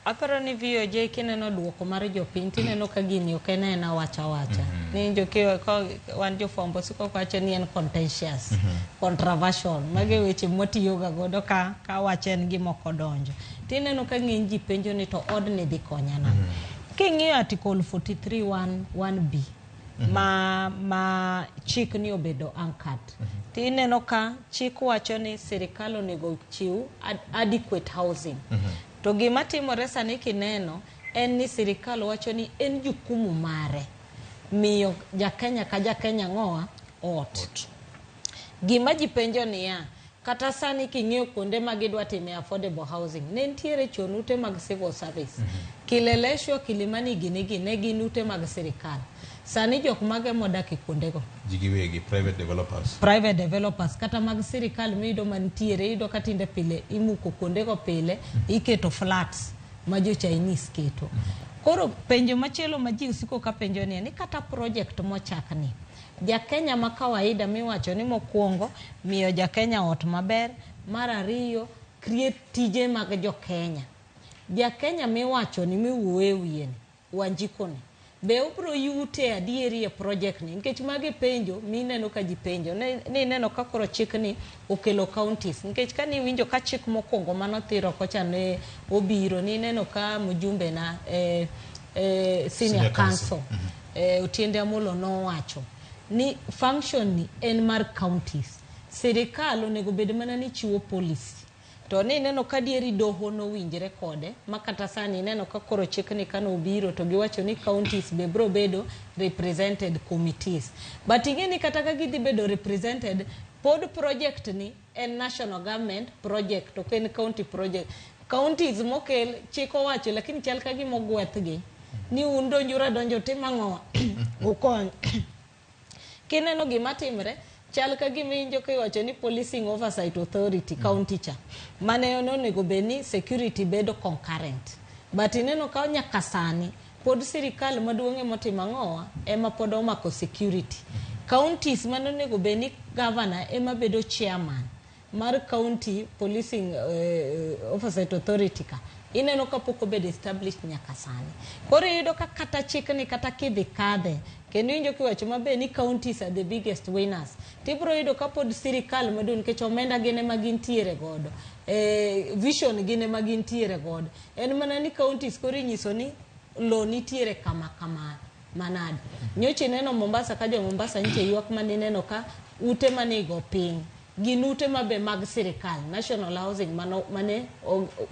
Aparo ni VOJ kineno duoko mar jopiny tineno ka gini ok en wacha ni jokio wan jofwambo siko wacho ni en contentious controversial mage weche motiyoga godo ka wacho en gima ok odonjo tineno ka ng'eny ji penjo ni to odni dhi konyana king'iyo article 43(1)(b) ma chik ni obedo anchored tineno ka chik wacho ni sirikal onego chiw adequate housing to gima timore sani kineno en ni sirikal wacho ni en jukumu mare miyo jakenya ka jakenya ng'oa ot. Gima ji penjo niya kata sani king'iyo kuonde ma gidwa time affordable housing ne ntiere chon ute mag civil service Kileleshwa Kilimani gini ne gin ute mag sirikal sani jok mage modak e kuondego jigiwegi private developers kata mag sirikal miyudo mantiere iyudo ka tinde pile imuko kuondego pile iketo flats ma jo Chinese keto. Koro penjo machielo ma ji usiko ka penjo ni kata project mochakni jakenya ma kawaida miwacho ni mokwongo miyo jakenya ot maber, mar ariyo create tije mag jokenya. Jakenya miwacho ni miwuoye wiye ni Wanjikoni be obro yute adieri e project ni nikech mage penjo mineno ka ji penjo ni neno ka koro chik ni okelo counties nikech ka ni winjo ka chik mokwongo manothiro kocha ne obiro ni neno ka mjumbe na senior council Otiende Amolo nowacho ni function ni en mar counties sirikal onego bed mana ni chiwo policy to ni neno ka dieri doho no winjre kode makata sani neno ka koro chik ni kano obiro to giwacho ni counties be bro bedo represented committees but ingeni kata ka gidhi bedo represented pod project ni en national government project ok en county project. Counties mokel chik owacho lakini chal ka gima ogwethgi ni undonjura donjo timang'o ukony kineno gima timre chal ka giminjo kiwacho ni policing oversight authority county cha mane onego beni security bedo concurrent but ineno ka nyaka sani pod sirikal maduong' emotima ng'owa ema pod omako security counties mane onego beni governor ema bedo chairman mar county policing oversight authority ka ineno ka pok obedo established nyaka sani. Koro yudo ka kata chik ni kata kidhi kadhe kendo injo kiwacho mabe ni counties are the biggest winners tibro yudo ka pod sirikal maduong' nikech omenda gine magintiere godo vision gine magintiere godo en mana ni counties koro inyiso ni lo nitiere kama manade nyoche neno Mombasa ka jo Mombasa nche ywak manineno ka ute manigo piny gin ute mabe mag sirikal national housing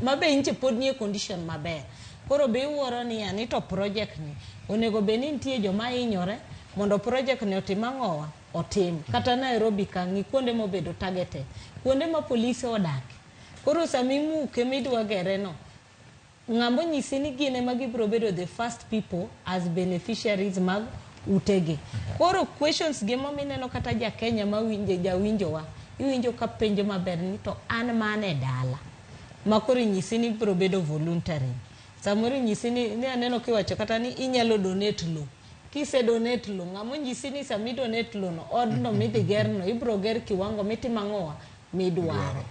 mabe nche pod nie condition maber koro be iwuoro ni ani to project ni onego be ni nitie joma hinyore mondo project ni otimang'owa otim kata Nairobi ka ng'i kuonde mobedo targeted kuonde ma polisi odak koro samimuke midwa gere no ng'ambo nyisi ni gine magibro bedo the first people as beneficiaries mag utege. Koro questions gemo mineno kata jakenya mawinje jawinjowa iwinjo ka penjo maber ni to an mane dala makoro nyisi ni bro bedo voluntary samoro nyisi ni aneno kiwacho kata ni inyalo donate lo kise donate lo ng'amo nyisi ni sami donate lo no odno midhi gerno ibro ger kiwango mitimang'owa midwaro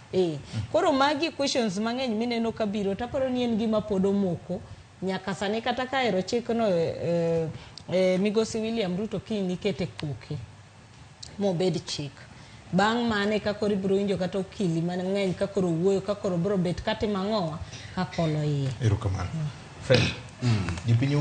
koro magi questions mang'eny mineno ka biro taparo ni en gima pod omoko nyaka sani kata ka ero chik no Migosi William Ruto kini kete koke mobed chik bang' mane ka koro ibro winjo kata okili mang'eny ka koro wuoyo ka koro bro bet katimang'owa ka kolo iye erokamano Fred jopinyo